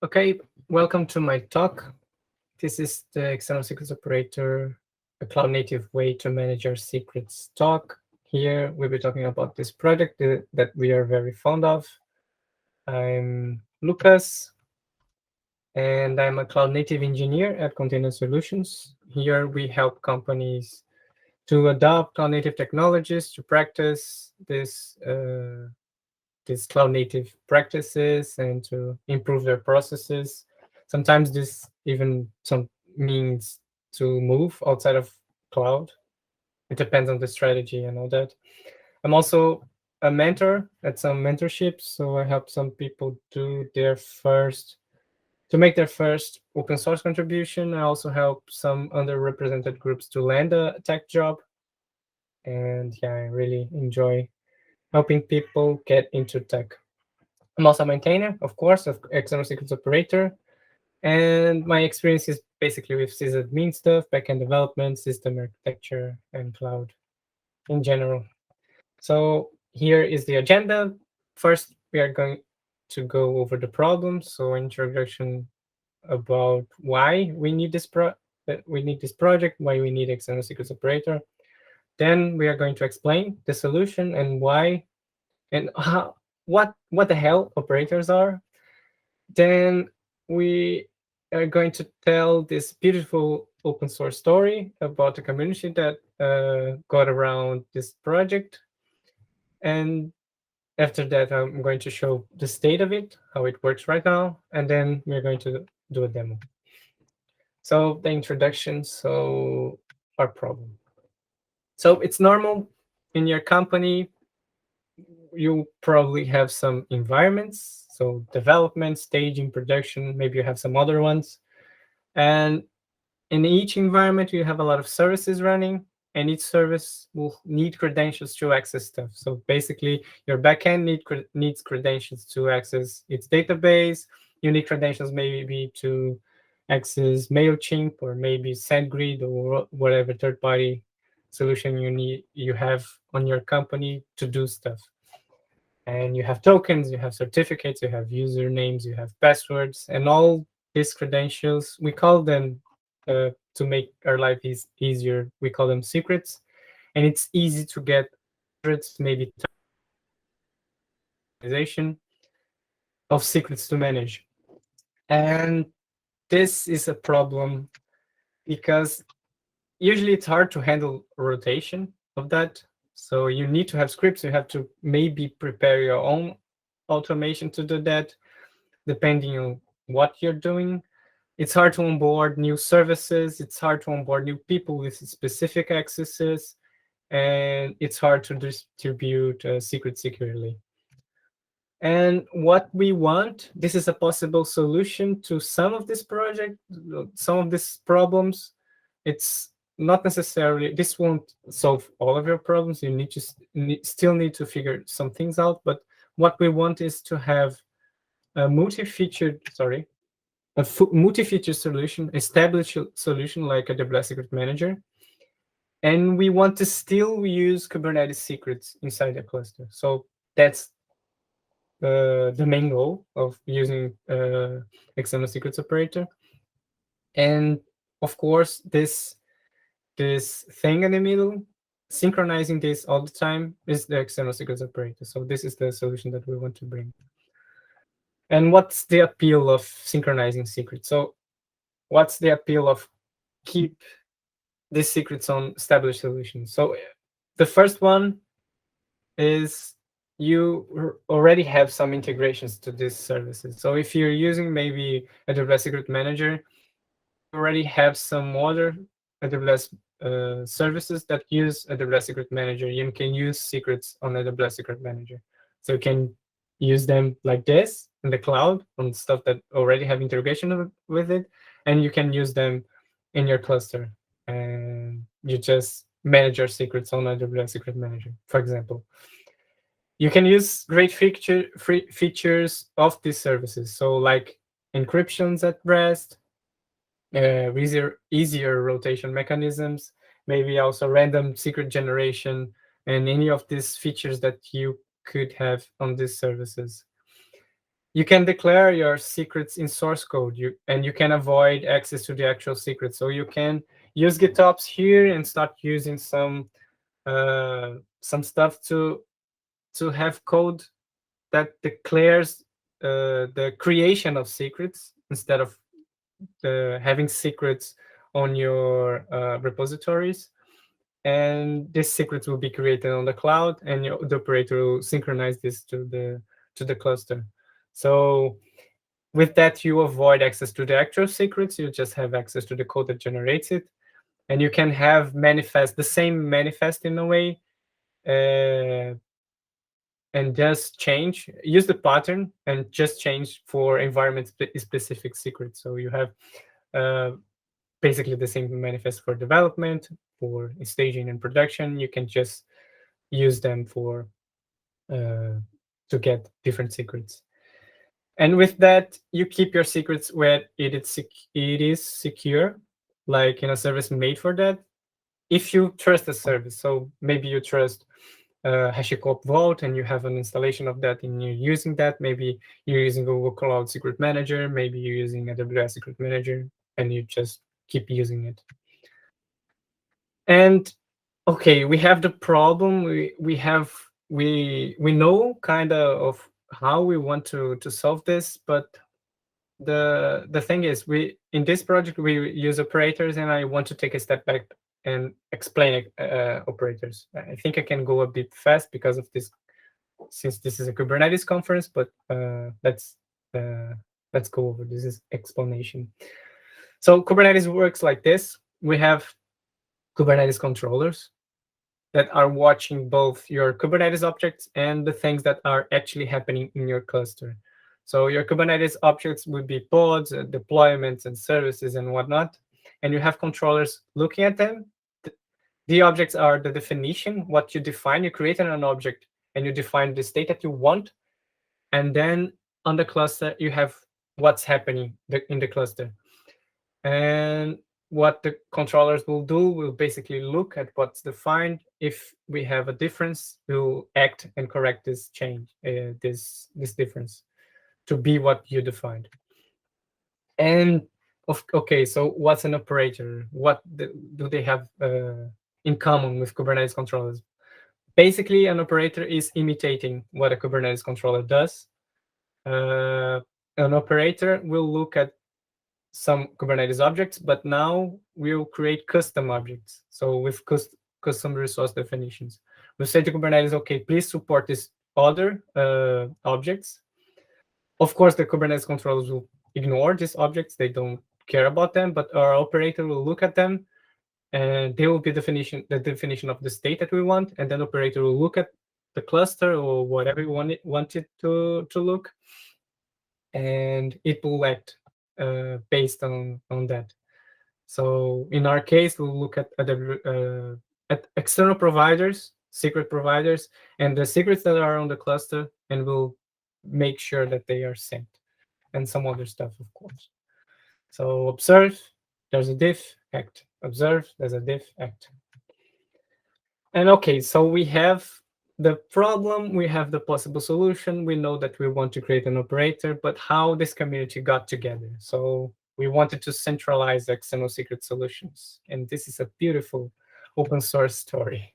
Okay, welcome to my talk. This is the external secrets operator, a cloud native way to manage your secrets talk. Here we'll be talking about this project that we are very fond of. I'm Lucas, and I'm a cloud native engineer at Container Solutions. Here we help companies to adopt cloud native technologies to practice these cloud native practices and to improve their processes. Sometimes this even some means to move outside of cloud. It depends on the strategy and all that. I'm also a mentor at some mentorships, so I help some people to make their first open source contribution. I also help some underrepresented groups to land a tech job. And yeah, I really enjoy helping people get into tech. I'm also a maintainer, of course, of external secrets operator. And my experience is basically with sysadmin stuff, backend development, system architecture, and cloud in general. So here is the agenda. First, we are going to go over the problems. So introduction about why we need this project, why we need external secrets operator. Then we are going to explain the solution and why and how what the hell operators are. Then we are going to tell this beautiful open source story about the community that got around this project. And after that, I'm going to show the state of it, how it works right now, and then we're going to do a demo. So the introduction, so our problem. So it's normal in your company, you probably have some environments, so development, staging, production, maybe you have some other ones. And in each environment, you have a lot of services running, and each service will need credentials to access stuff. So basically, your backend needs credentials to access its database. You need credentials maybe to access MailChimp or maybe SendGrid or whatever third-party solution you have on your company to do stuff. And you have tokens, you have certificates, you have usernames, you have passwords, and all these credentials, we call them, to make our life easier, we call them secrets. And it's easy to get hundreds, maybe organization of secrets to manage. And this is a problem because usually it's hard to handle rotation of that. So you need to have scripts, you have to maybe prepare your own automation to do that, depending on what you're doing. It's hard to onboard new services. It's hard to onboard new people with specific accesses. And it's hard to distribute secrets securely. And what we want, this is a possible solution to some of this project, some of these problems. It's not necessarily, this won't solve all of your problems. You need to still need to figure some things out. But what we want is to have a multi-featured solution, established solution like AWS Secret Manager. And we want to still use Kubernetes secrets inside the cluster. So that's the main goal of using external secrets operator. And of course, this thing in the middle, synchronizing this all the time, is the external secrets operator. So this is the solution that we want to bring. And what's the appeal of synchronizing secrets? So what's the appeal of keep these secrets on established solutions? So the first one is you already have some integrations to these services. So if you're using maybe AWS Secret Manager, you already have some other AWS services that use AWS Secret Manager. You can use secrets on AWS Secret Manager. So you can use them like this in the cloud on stuff that already have integration with it, and you can use them in your cluster. And you just manage your secrets on AWS Secret Manager, for example. You can use great features of these services. So like encryptions at rest, easier rotation mechanisms, maybe also random secret generation, and any of these features that you could have on these services. you can declare your secrets in source code, and you can avoid access to the actual secret. So you can use GitOps here and start using some stuff to have code that declares the creation of secrets instead of having secrets on your repositories. And this secret will be created on the cloud, and the operator will synchronize this to the cluster. So with that, you avoid access to the actual secrets. You just have access to the code that generates it, and you can have the same manifest in a way, uh, and just use the pattern and just change for environment specific secrets. So you have uh, basically the same manifest for development, for staging and production. You can just use them to get different secrets. And with that, you keep your secrets where it is secure, like in a service made for that. If you trust the service, so maybe you trust HashiCorp Vault and you have an installation of that and you're using that. Maybe you're using Google Cloud Secret Manager, maybe you're using AWS Secret Manager, and you just keep using it. And okay, we have the problem. We know kind of how we want to solve this, but the thing is, we in this project we use operators, and I want to take a step back and explain operators. I think I can go a bit fast because of this, since this is a Kubernetes conference. But uh, let's go over this explanation. So Kubernetes works like this. We have Kubernetes controllers that are watching both your Kubernetes objects and the things that are actually happening in your cluster. So your Kubernetes objects would be pods, deployments, and services and whatnot. And you have controllers looking at them. The objects are the definition, what you define. You create an object and you define the state that you want. And then on the cluster, you have what's happening in the cluster. And what the controllers will do will basically look at what's defined. If we have a difference, we'll act and correct this change, this difference, to be what you defined. And okay, so what's an operator? What do they have in common with Kubernetes controllers? Basically, an operator is imitating what a Kubernetes controller does. An operator will look at some Kubernetes objects, but now we'll create custom objects. So with custom resource definitions, we'll say to Kubernetes, okay, please support these other objects. Of course, the Kubernetes controllers will ignore these objects. They don't care about them, but our operator will look at them, and they will be the definition of the state that we want. And then operator will look at the cluster or whatever we want it to look, and it will act based on that. So in our case, we'll look at external providers, secret providers, and the secrets that are on the cluster, and we'll make sure that they are synced, and some other stuff, of course. So observe, there's a diff, act. Observe, there's a diff, act. And okay, so we have the problem, we have the possible solution. We know that we want to create an operator, but how this community got together. So we wanted to centralize external secret solutions. And this is a beautiful open source story.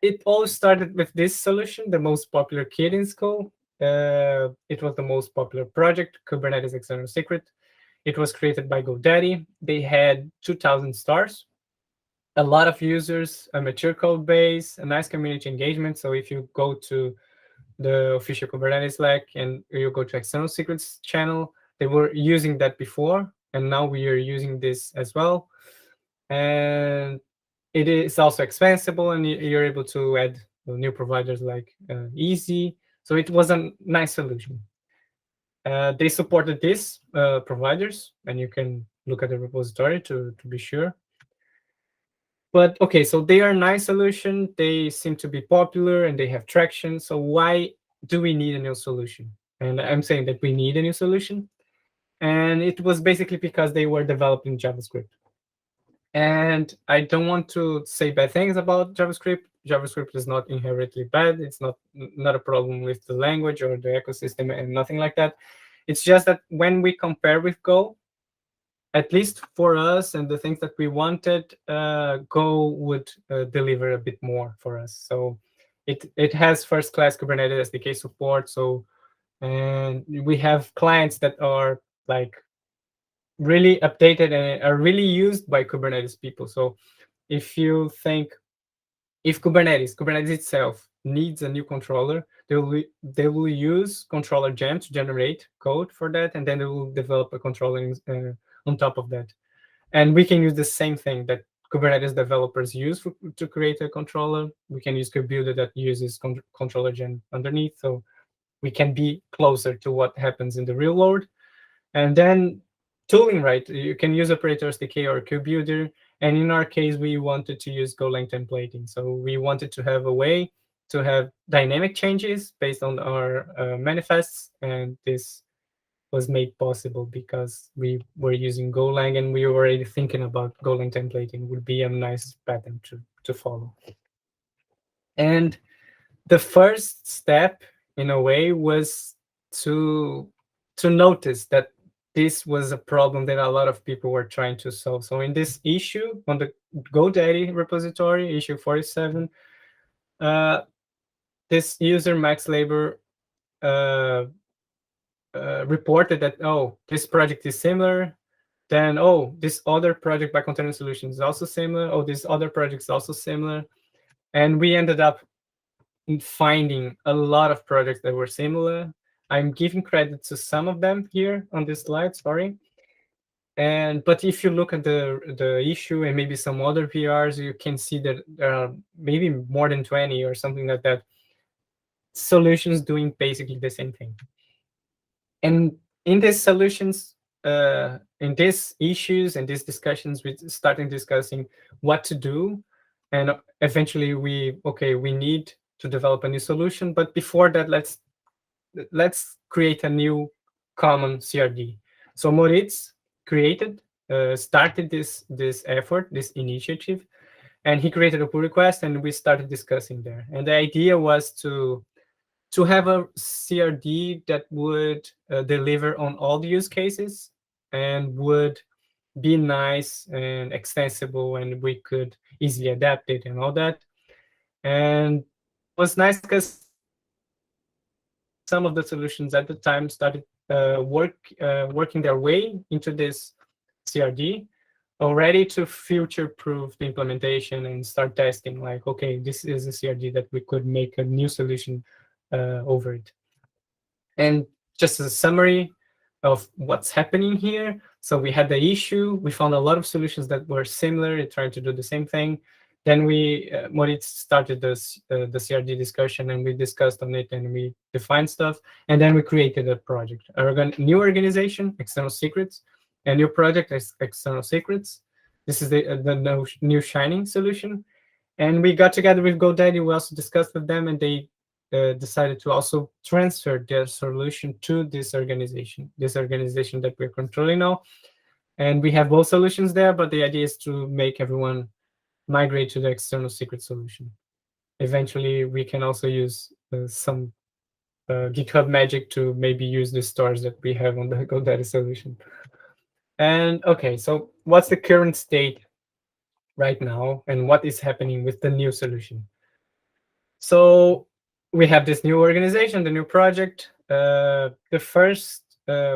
It all started with this solution, the most popular kit in school. It was the most popular project, Kubernetes External Secret. It was created by GoDaddy. They had 2,000 stars, a lot of users, a mature code base, a nice community engagement. So if you go to the official Kubernetes Slack and you go to External Secrets channel, they were using that before, and now we are using this as well. And it is also expansible, and you're able to add new providers like Easy. So it was a nice solution. They supported these providers, and you can look at the repository to be sure. But okay, so they are a nice solution. They seem to be popular and they have traction. So why do we need a new solution? And I'm saying that we need a new solution. And it was basically because they were developed in JavaScript. And I don't want to say bad things about JavaScript. JavaScript is not inherently bad. It's not a problem with the language or the ecosystem and nothing like that. It's just that when we compare with Go, at least for us and the things that we wanted, Go would deliver a bit more for us. So it has first class Kubernetes SDK support. So and we have clients that are like really updated and are really used by Kubernetes people. So if you think if Kubernetes itself needs a new controller, they will use controller gem to generate code for that, and then they will develop a controller on top of that. And we can use the same thing that Kubernetes developers use to create a controller. We can use Kubuilder that uses controller gen underneath, so we can be closer to what happens in the real world. And then tooling, right? You can use Operator SDK or Kubebuilder. And in our case, we wanted to use Golang templating. So we wanted to have a way to have dynamic changes based on our manifests. And this was made possible because we were using Golang and we were already thinking about Golang templating would be a nice pattern to follow. And the first step in a way was to to notice that this was a problem that a lot of people were trying to solve. So in this issue on the GoDaddy repository, issue 47, uh, this user Max Labor uh, reported that, oh, this project is similar. Then, oh, this other project by Container Solutions is also similar. Oh, this other project is also similar. And we ended up finding a lot of projects that were similar. I'm giving credit to some of them here on this slide, sorry. And but if you look at the issue and maybe some other PRs, you can see that there are maybe more than 20 or something like that solutions doing basically the same thing. And in these solutions, in these issues and these discussions, we started discussing what to do. And eventually we need to develop a new solution. But before that, let's create a new common CRD. So Moritz started this effort, this initiative, and he created a pull request, and we started discussing there. And the idea was to have a CRD that would deliver on all the use cases and would be nice and extensible, and we could easily adapt it and all that. And it was nice because some of the solutions at the time started working their way into this CRD already to future-proof the implementation and start testing like, okay, this is a CRD that we could make a new solution over it. And just as a summary of what's happening here, so we had the issue, we found a lot of solutions that were similar and trying to do the same thing. Then Moritz started the CRD discussion, and we discussed on it and we defined stuff. And then we created a project, new organization, External Secrets, a new project, External Secrets. This is the new Shining solution. And we got together with GoDaddy. We also discussed with them, and they decided to also transfer their solution to this organization that we're controlling now. And we have both solutions there, but the idea is to make everyone migrate to the External Secret solution. Eventually, we can also use some GitHub magic to maybe use the stores that we have on the GoDaddy solution. And okay, so what's the current state right now, and what is happening with the new solution? So we have this new organization, the new project. The first,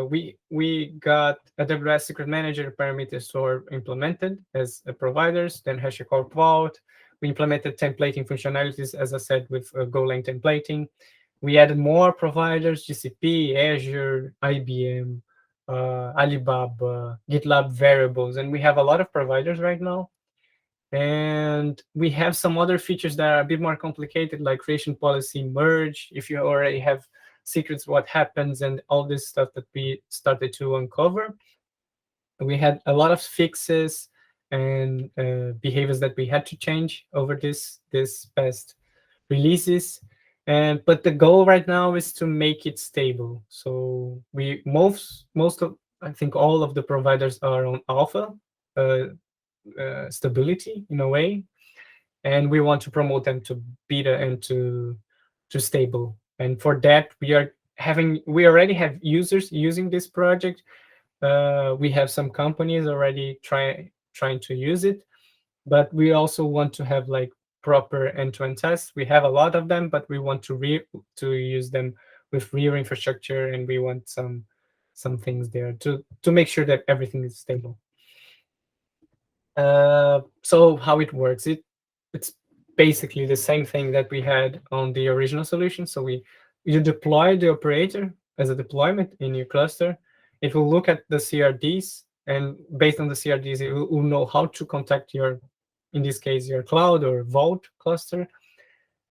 we got AWS Secret Manager parameter store implemented as providers, then HashiCorp Vault. We implemented templating functionalities, as I said, with Golang templating. We added more providers, GCP, Azure, IBM, Alibaba, GitLab variables, and we have a lot of providers right now. And we have some other features that are a bit more complicated, like creation policy merge. If you already have secrets, what happens, and all this stuff that we started to uncover. We had a lot of fixes and behaviors that we had to change over this past releases. And but the goal right now is to make it stable. So we most of I think all of the providers are on alpha. stability in a way, and we want to promote them to beta and to stable. And for that, we already have users using this project. We have some companies already trying to use it, but we also want to have like proper end-to-end tests. We have a lot of them, but we want to use them with real infrastructure, and we want some things there to make sure that everything is stable. So how it works? It's basically the same thing that we had on the original solution. So you deploy the operator as a deployment in your cluster. It will look at the CRDs, and based on the CRDs, it will know how to contact your, in this case, your cloud or Vault cluster.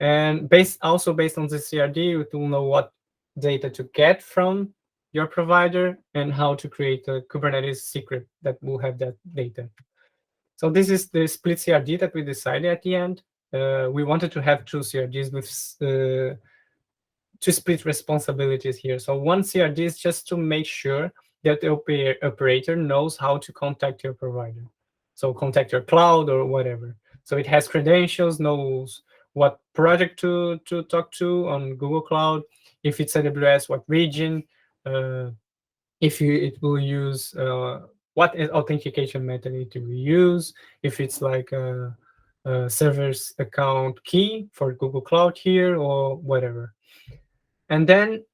And based on the CRD, it will know what data to get from your provider and how to create a Kubernetes secret that will have that data. So this is the split CRD that we decided at the end. We wanted to have two CRDs with to split responsibilities here. So one CRD is just to make sure that the operator knows how to contact your provider. So contact your cloud or whatever. So it has credentials, knows what project to talk to on Google Cloud, if it's AWS, what region, if it will use what authentication method it will use, if it's like a server's account key for Google Cloud here or whatever. And then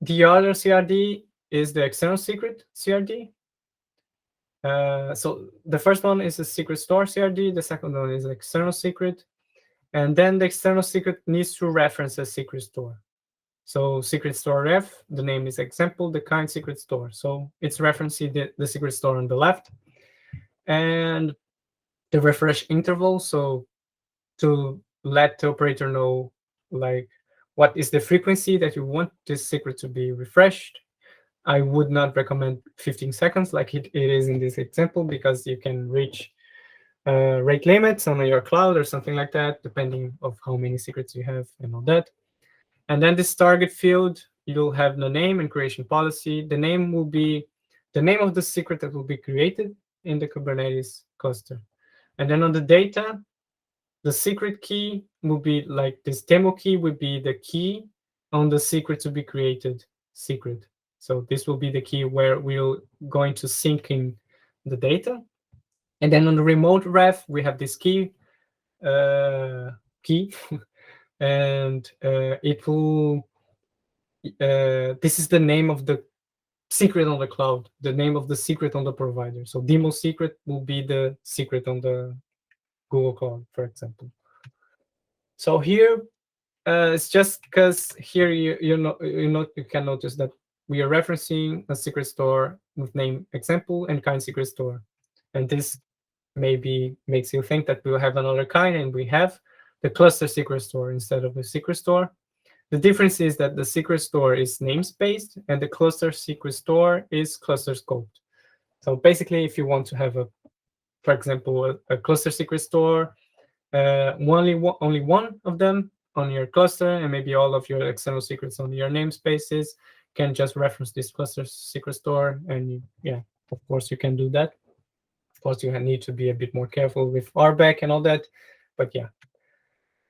the other CRD is the external secret CRD. So the first one is a secret store CRD. The second one is external secret. And then the external secret needs to reference a secret store. So secret store ref, the name is example, the kind secret store. So it's referencing the secret store on the left. And the refresh interval, so to let the operator know like what is the frequency that you want this secret to be refreshed. I would not recommend 15 seconds like it is in this example, because you can reach rate limits on your cloud or something like that, depending of how many secrets you have and all that. And then this target field, you'll have the name and creation policy. The name will be the name of the secret that will be created in the Kubernetes cluster. And then on the data, the secret key will be like this demo key will be the key on the secret to be created secret. So this will be the key where we're going to sync in the data. And then on the remote ref, we have this key, and it will, this is the name of the secret on the cloud, the name of the secret on the provider. So demo secret will be the secret on the Google Cloud, for example. So here, it's just because here you can notice that we are referencing a secret store with name example and kind secret store. And this maybe makes you think that we'll have another kind, and we have the cluster secret store instead of the secret store. The difference is that the secret store is namespaced and the cluster secret store is cluster scoped. So basically, if you want to have for example, a cluster secret store, only one of them on your cluster, and maybe all of your external secrets on your namespaces can just reference this cluster secret store. And yeah, of course you can do that. Of course, you need to be a bit more careful with RBAC and all that, but yeah.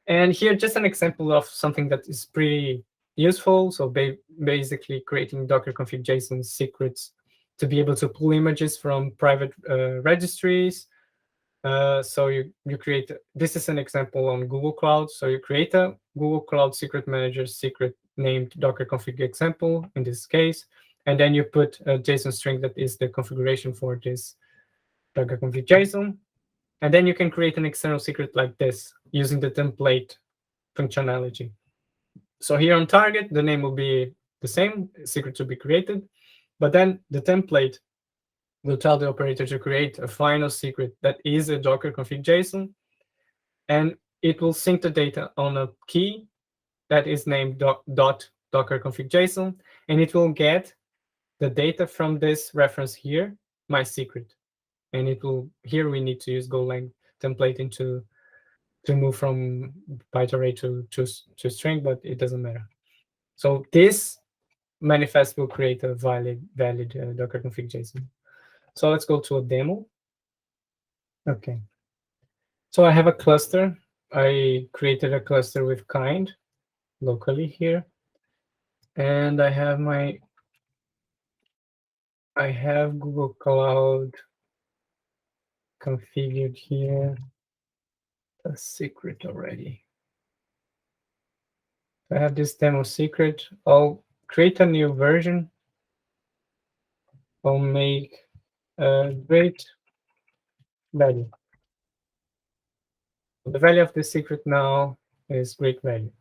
And here, just an example of something that is pretty useful. So basically creating Docker config JSON secrets to be able to pull images from private registries. So you create, this is an example on Google Cloud. So you create a Google Cloud Secret Manager secret named Docker config example in this case, and then you put a JSON string that is the configuration for this Docker config JSON. And then you can create an external secret like this using the template functionality. So here on target, the name will be the same, secret to be created, but then the template will tell the operator to create a final secret that is a Docker config JSON, and it will sync the data on a key that is named .docker config JSON, and it will get the data from this reference here, my secret. And it will, here we need to use Golang template to move from byte array to string, but it doesn't matter. So this manifest will create a valid Docker config JSON. So let's go to a demo. Okay. So I have a cluster. I created a cluster with kind locally here. And I have Google Cloud configured here. A secret already. I have this demo secret. I'll create a new version. I'll make a great value. The value of the secret now is great value.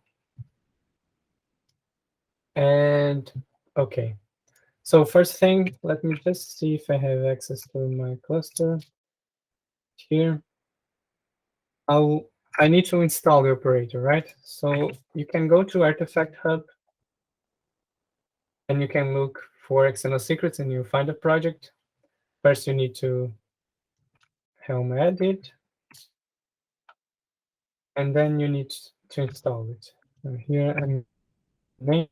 And okay. So first thing, let me just see if I have access to my cluster here. I need to install the operator, right? So you can go to Artifact Hub and you can look for external secrets and you find a project. First, you need to helm edit, and then you need to install it. So here I'm name.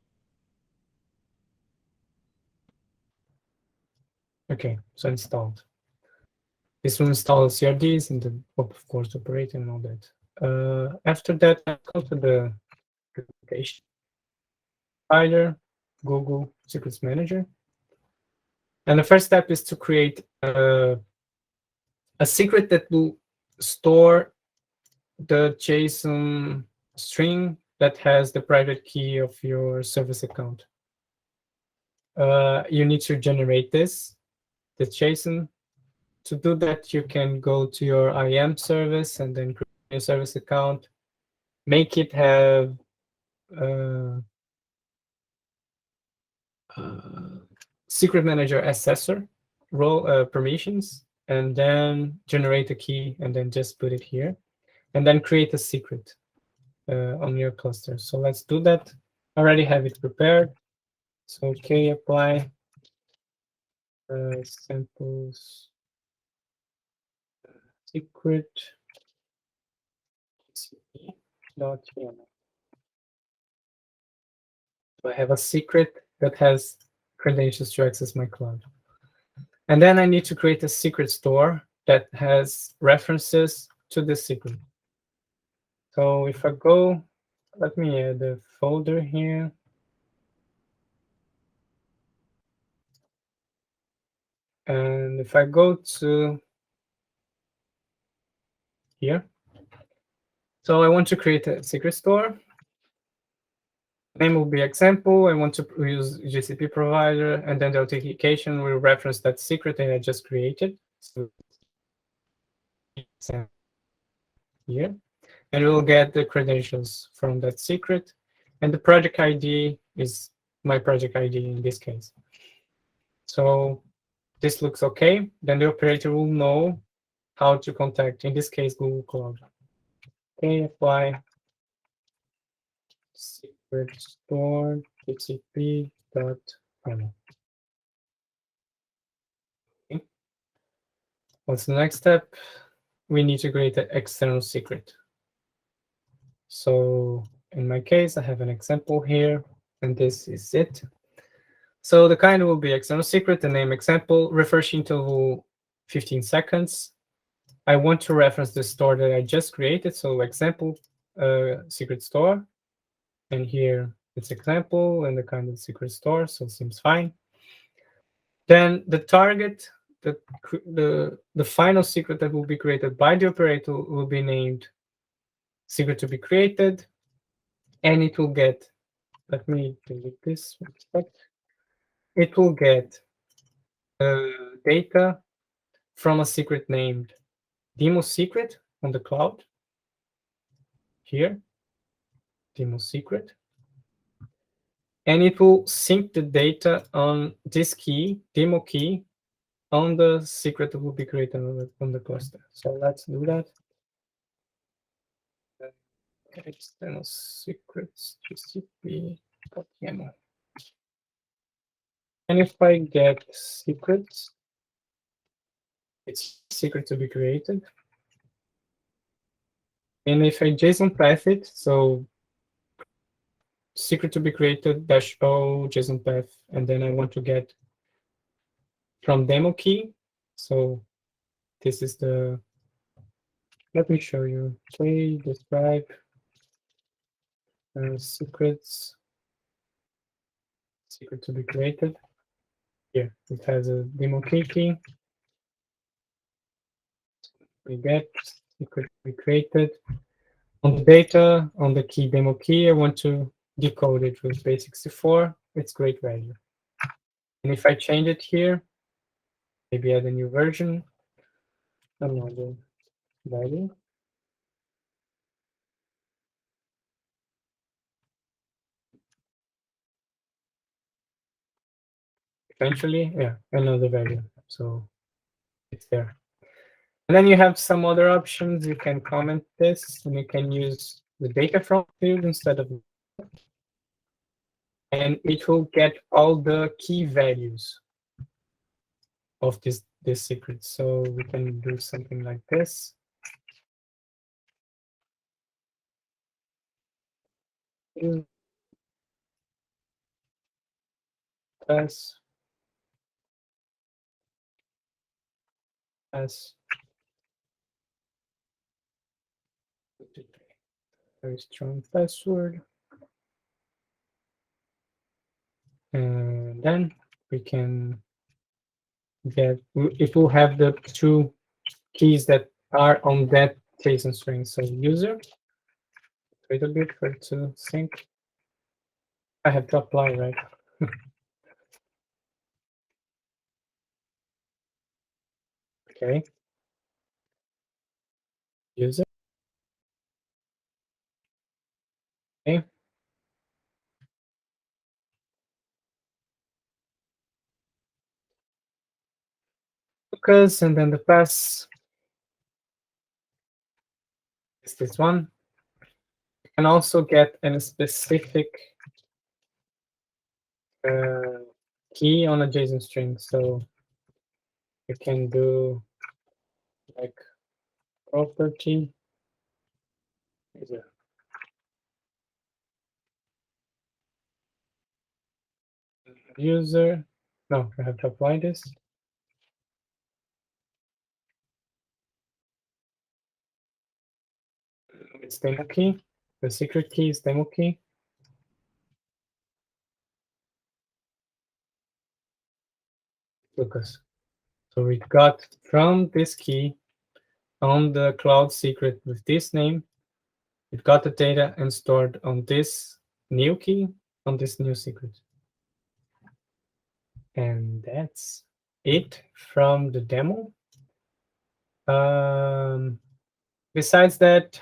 Okay, so installed. This will install CRDs and the, of course, operator and all that. After that, I go to the application provider, Google Secrets Manager. And the first step is to create a secret that will store the JSON string that has the private key of your service account. You need to generate this, the JSON. To do that, you can go to your IAM service and then create a service account, make it have secret manager assessor role permissions, and then generate a key and then just put it here, and then create a secret on your cluster. So let's do that. I already have it prepared. So okay, apply samples secret .yaml. So I have a secret that has credentials to access my cloud. And then I need to create a secret store that has references to the secret. So if I go, let me add a folder here. And if I go to here, so I want to create a secret store. Name will be example. I want to use GCP provider, and then the authentication will reference that secret that I just created. So here, and we'll get the credentials from that secret. And the project ID is my project ID in this case. So this looks okay. Then the operator will know how to contact, in this case, Google Cloud. Okay, apply secret store gcp.yaml. Okay. What's the next step? We need to create an external secret. So in my case, I have an example here, and this is it. So the kind will be external secret, the name example, refresh interval 15 seconds. I want to reference the store that I just created. So example secret store. And here it's example and the kind of secret store. So it seems fine. Then the target, the final secret that will be created by the operator will be named secret to be created. And it will get, let me delete this. It will get data from a secret named demo secret on the cloud. Here, demo secret. And it will sync the data on this key, demo key, on the secret that will be created on the cluster. So let's do that. External secrets gcp.yaml. And if I get secrets, it's secret to be created. And if I JSON path it, so secret to be created -o JSON path, and then I want to get from demo key. So this is the Let me show you. Okay, describe secrets. Secret to be created. Here, it has a demo key. We get secret to be created. On the data, on the key demo key, I want to decode it with base64. It's great value. And if I change it here, maybe add a new version, another value. Eventually, yeah, another value. So it's there. And then you have some other options. You can comment this, and you can use the data from field instead of, and it will get all the key values of this secret. So we can do something like this. As as very strong password, and then we can get, it will have the two keys that are on that JSON string. So user, wait a bit for it to sync. I have to apply, right? Okay. User. Okay. Focus, and then the pass is this one. You can also get a specific key on a JSON string. So you can do like property user. No, I have to apply this. It's demo key. The secret key is demo key. Lucas. So we got from this key on the cloud secret with this name, it got the data and stored on this new key on this new secret. And that's it from the demo. Besides that,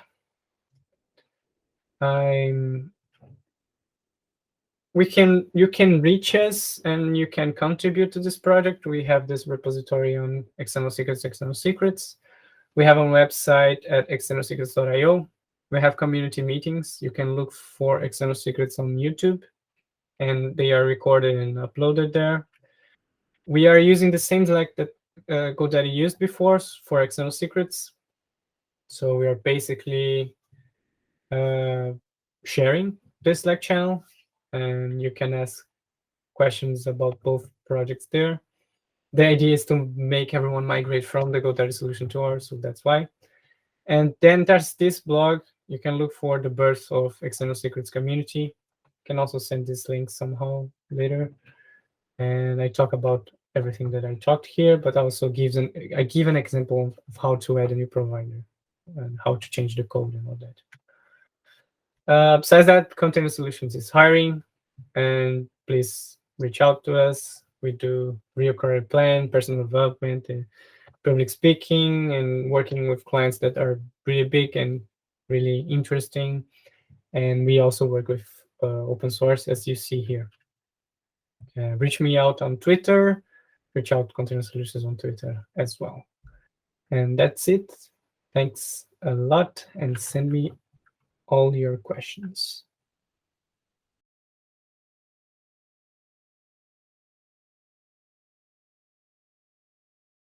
you can reach us and you can contribute to this project. We have this repository on external secrets, external secrets. We have a website at externalsecrets.io. We have community meetings. You can look for external secrets on YouTube, and they are recorded and uploaded there. We are using the same Slack that GoDaddy used before for external secrets. So we are basically sharing this Slack channel, and you can ask questions about both projects there. The idea is to make everyone migrate from the GoDaddy solution to ours, so that's why. And then there's this blog. You can look for the birth of External Secrets community. You can also send this link somehow later. And I talk about everything that I talked here, but also I give an example of how to add a new provider and how to change the code and all that. Besides that, Container Solutions is hiring, and please reach out to us. We do real career plan, personal development, and public speaking, and working with clients that are really big and really interesting. And we also work with open source, as you see here. Reach me out on Twitter, reach out to Container Solutions on Twitter as well. And that's it. Thanks a lot, and send me all your questions.